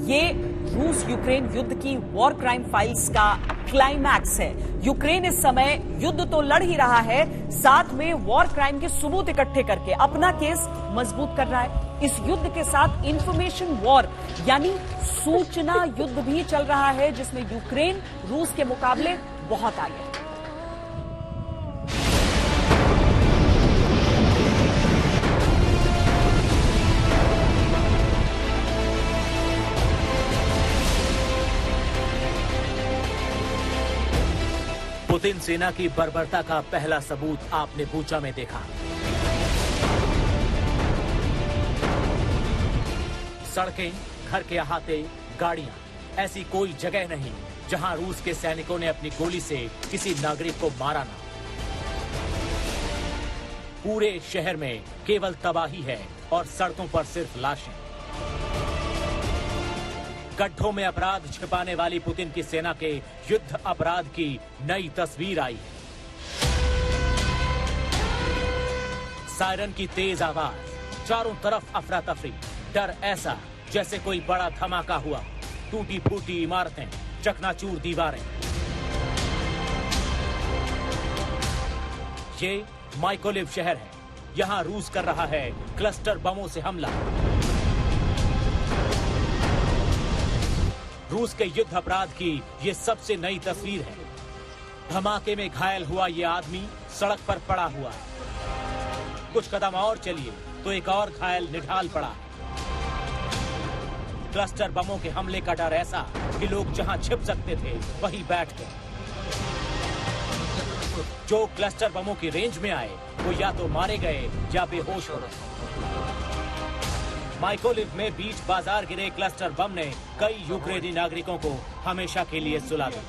ये रूस यूक्रेन युद्ध की वॉर क्राइम फाइल्स का क्लाइमैक्स है। यूक्रेन इस समय युद्ध तो लड़ ही रहा है, साथ में वॉर क्राइम के सबूत इकट्ठे करके अपना केस मजबूत कर रहा है। इस युद्ध के साथ इंफॉर्मेशन वॉर यानी सूचना युद्ध भी चल रहा है, जिसमें यूक्रेन रूस के मुकाबले बहुत आगे है। पुतिन सेना की बर्बरता का पहला सबूत आपने बूचा में देखा। सड़कें, घर के अहाते, गाड़ियां, ऐसी कोई जगह नहीं जहां रूस के सैनिकों ने अपनी गोली से किसी नागरिक को मारा ना। पूरे शहर में केवल तबाही है और सड़कों पर सिर्फ लाशें। गड्ढों में अपराध छिपाने वाली पुतिन की सेना के युद्ध अपराध की नई तस्वीर आई है। सायरन की तेज आवाज, चारों तरफ अफरा तफरी, डर ऐसा जैसे कोई बड़ा धमाका हुआ। टूटी फूटी इमारतें, चकनाचूर दीवारें। ये माइकोलिव शहर है। यहां रूस कर रहा है क्लस्टर बमों से हमला। रूस के युद्ध अपराध की ये सबसे नई तस्वीर है। धमाके में घायल हुआ ये आदमी सड़क पर पड़ा हुआ है। कुछ कदम और चलिए तो एक और घायल निढाल पड़ा। क्लस्टर बमों के हमले का डर ऐसा कि लोग जहां छिप सकते थे वहीं बैठ गए। जो क्लस्टर बमों की रेंज में आए वो या तो मारे गए या बेहोश हो गए। माइकोलिव में बीच बाजार गिरे क्लस्टर बम ने कई यूक्रेनी नागरिकों को हमेशा के लिए सुला दिया।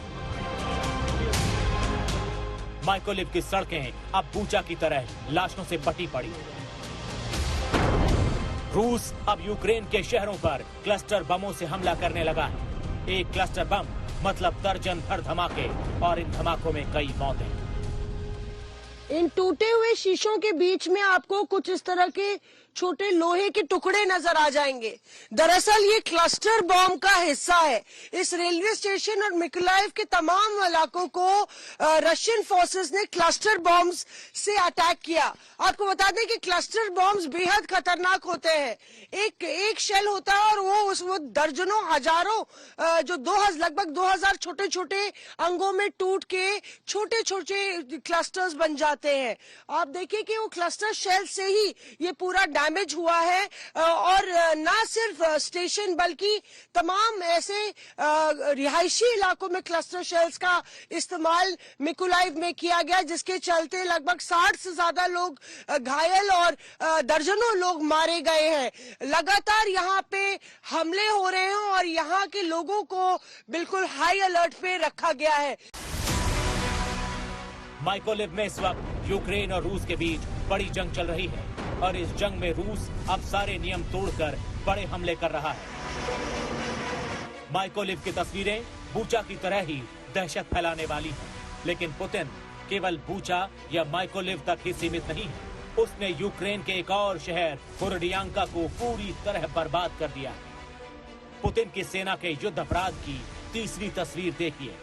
माइकोलिव की सड़कें अब बूचा की तरह लाशों से पटी पड़ी। रूस अब यूक्रेन के शहरों पर क्लस्टर बमों से हमला करने लगा है। एक क्लस्टर बम मतलब दर्जन भर धमाके, और इन धमाकों में कई मौतें। इन टूटे हुए शीशों के बीच में आपको कुछ इस तरह के छोटे लोहे के टुकड़े नजर आ जाएंगे। दरअसल ये क्लस्टर बॉम्ब का हिस्सा है। इस रेलवे स्टेशन और मिकोलाइव के तमाम इलाकों को रशियन फोर्सेस ने क्लस्टर बॉम्ब्स से अटैक किया। आपको बता दें कि क्लस्टर बॉम्ब्स बेहद खतरनाक होते हैं। एक शेल होता है और वो दर्जनों हजारों जो लगभग 2000 छोटे छोटे अंगों में टूट के छोटे छोटे क्लस्टर्स बन जाते हैं। आप देखिए कि वो क्लस्टर शेल से ही ये पूरा डैमेज हुआ है। और ना सिर्फ स्टेशन बल्कि तमाम ऐसे रिहायशी इलाकों में क्लस्टर शेल्स का इस्तेमाल मिकोलाइव में किया गया, जिसके चलते लगभग 60 से ज्यादा लोग घायल और दर्जनों लोग मारे गए हैं। लगातार यहाँ पे हमले हो रहे हैं और यहाँ के लोगों को बिल्कुल हाई अलर्ट पे रखा गया है। माइकोलिव में इस वक्त यूक्रेन और रूस के बीच बड़ी जंग चल रही है, और इस जंग में रूस अब सारे नियम तोड़कर बड़े हमले कर रहा है। माइकोलिव की तस्वीरें बूचा की तरह ही दहशत फैलाने वाली हैं, लेकिन पुतिन केवल बूचा या माइकोलिव तक ही सीमित नहीं है। उसने यूक्रेन के एक और शहर बोरोडियांका को पूरी तरह बर्बाद कर दिया है। पुतिन की सेना के युद्ध अपराध की तीसरी तस्वीर देखिए।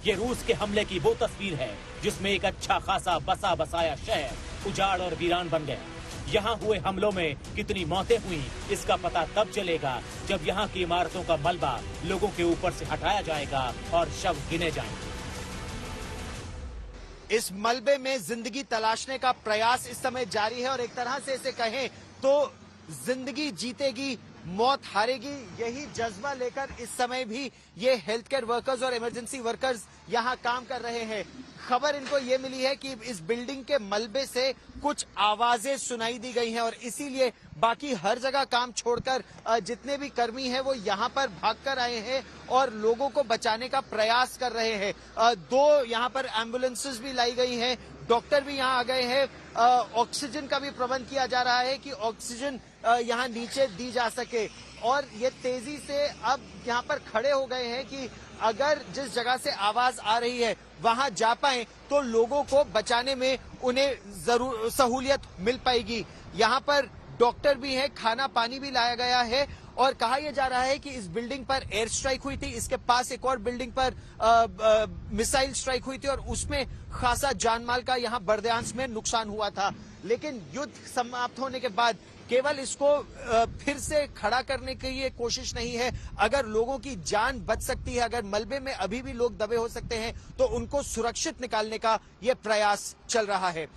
ये रूस के हमले की वो तस्वीर है जिसमें एक अच्छा खासा बसा बसाया शहर उजाड़ और वीरान बन गया। यहाँ हुए हमलों में कितनी मौतें हुई इसका पता तब चलेगा जब यहाँ की इमारतों का मलबा लोगों के ऊपर से हटाया जाएगा और शव गिने जाएंगे। इस मलबे में जिंदगी तलाशने का प्रयास इस समय जारी है, और एक तरह से इसे कहें तो जिंदगी जीतेगी मौत हारेगी, यही जज्बा लेकर इस समय भी ये हेल्थ केयर वर्कर्स और इमरजेंसी वर्कर्स यहाँ काम कर रहे हैं। खबर इनको ये मिली है कि इस बिल्डिंग के मलबे से कुछ आवाजें सुनाई दी गई हैं, और इसीलिए बाकी हर जगह काम छोड़कर जितने भी कर्मी हैं वो यहाँ पर भागकर आए हैं और लोगों को बचाने का प्रयास कर रहे हैं। 2 यहाँ पर एम्बुलेंसेस भी लाई गई हैं, डॉक्टर भी यहाँ आ गए हैं। ऑक्सीजन का भी प्रबंध किया जा रहा है कि ऑक्सीजन यहाँ नीचे दी जा सके, और ये तेजी से अब यहाँ पर खड़े हो गए हैं कि अगर जिस जगह से आवाज आ रही है वहां जा पाए तो लोगों को बचाने में उन्हें जरूर सहूलियत मिल पाएगी। यहाँ पर डॉक्टर भी हैं, खाना पानी भी लाया गया है और कहा यह जा रहा है कि इस बिल्डिंग पर एयर स्ट्राइक हुई थी। इसके पास एक और बिल्डिंग पर मिसाइल स्ट्राइक हुई थी और उसमें खासा जानमाल का यहां बर्दियांश में नुकसान हुआ था। लेकिन युद्ध समाप्त होने के बाद केवल इसको फिर से खड़ा करने की ये कोशिश नहीं है। अगर लोगों की जान बच सकती है, अगर मलबे में अभी भी लोग दबे हो सकते हैं, तो उनको सुरक्षित निकालने का ये प्रयास चल रहा है।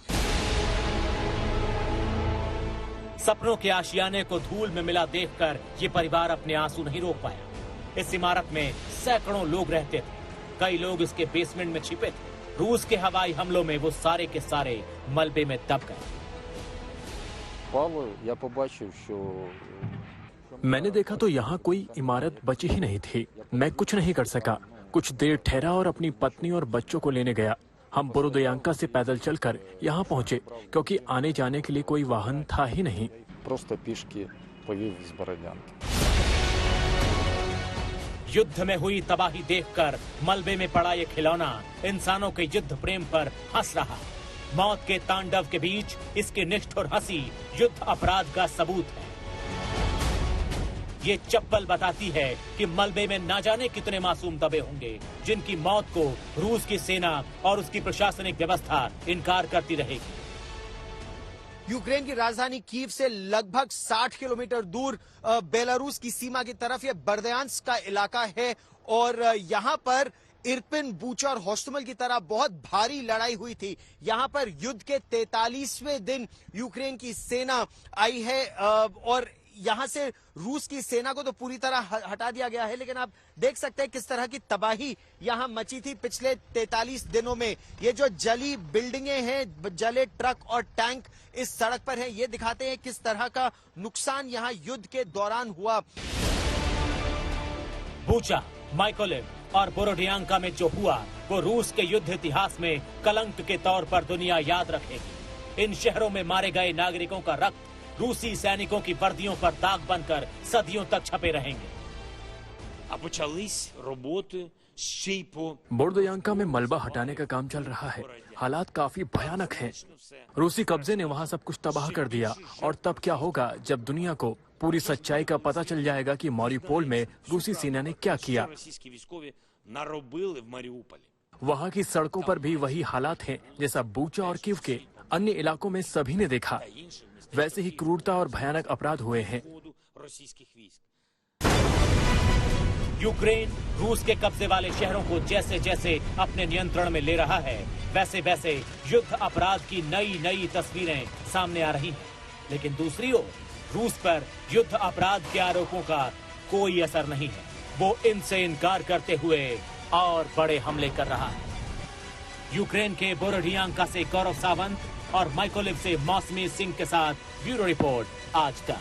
सपनों के आशियाने को धूल में मिला देखकर ये परिवार अपने आंसू नहीं रोक पाया। इस इमारत में सैकड़ों लोग रहते थे, कई लोग इसके बेसमेंट में छिपे थे। रूस के हवाई हमलों में वो सारे के सारे मलबे में दब गए। मैंने देखा तो यहाँ कोई इमारत बची ही नहीं थी। मैं कुछ नहीं कर सका। कुछ देर ठहरा और अपनी पत्नी और बच्चों को लेने गया। हम बोरोदियांका से पैदल चलकर यहाँ पहुँचे क्योंकि आने जाने के लिए कोई वाहन था ही नहीं। युद्ध में हुई तबाही देखकर मलबे में पड़ा ये खिलौना इंसानों के युद्ध प्रेम पर हंस रहा। मौत के तांडव के बीच इसकी निष्ठुर हंसी युद्ध अपराध का सबूत है। ये चप्पल बताती है कि मलबे में ना जाने कितने मासूम दबे होंगे जिनकी मौत को रूस की सेना और उसकी प्रशासनिक व्यवस्था इनकार करती रहेगी। यूक्रेन की राजधानी कीव से लगभग 60 किलोमीटर दूर बेलारूस की सीमा की तरफ ये बर्दियांस्क का इलाका है और यहाँ पर इरपिन, बूचा और होस्टमल की तरह बहुत भारी लड़ाई हुई थी। यहाँ पर युद्ध के 43वें दिन यूक्रेन की सेना आई है और यहाँ से रूस की सेना को तो पूरी तरह हटा दिया गया है। लेकिन आप देख सकते हैं किस तरह की तबाही यहाँ मची थी पिछले 43 दिनों में। ये जो जली बिल्डिंगें हैं, जले ट्रक और टैंक इस सड़क पर हैं, ये दिखाते हैं किस तरह का नुकसान यहाँ युद्ध के दौरान हुआ। बूचा, माइकोलिव और बोरोडियांका में जो हुआ वो रूस के युद्ध इतिहास में कलंक के तौर पर दुनिया याद रखेगी। इन शहरों में मारे गए नागरिकों का रक्त रूसी सैनिकों की वर्दियों पर दाग बनकर सदियों तक छपे रहेंगे। बोरोदियांका में मलबा हटाने का काम चल रहा है। हालात काफी भयानक हैं। रूसी कब्जे ने वहाँ सब कुछ तबाह कर दिया और तब क्या होगा जब दुनिया को पूरी सच्चाई का पता चल जाएगा कि मारिउपोल में रूसी सेना ने क्या किया। वहाँ की सड़कों पर भी वही हालात हैं जैसा बूचा और कीव के अन्य इलाकों में सभी ने देखा। वैसे ही क्रूरता और भयानक अपराध हुए हैं। यूक्रेन रूस के कब्जे वाले शहरों को जैसे जैसे अपने नियंत्रण में ले रहा है, वैसे वैसे युद्ध अपराध की नई नई तस्वीरें सामने आ रही हैं। लेकिन दूसरी ओर रूस पर युद्ध अपराध के आरोपों का कोई असर नहीं है। वो इनसे इनकार करते हुए और बड़े हमले कर रहा है। यूक्रेन के बोरोडियांका से गौरव सावंत और माइकोलिव से मौसमी सिंह के साथ ब्यूरो रिपोर्ट आज तक।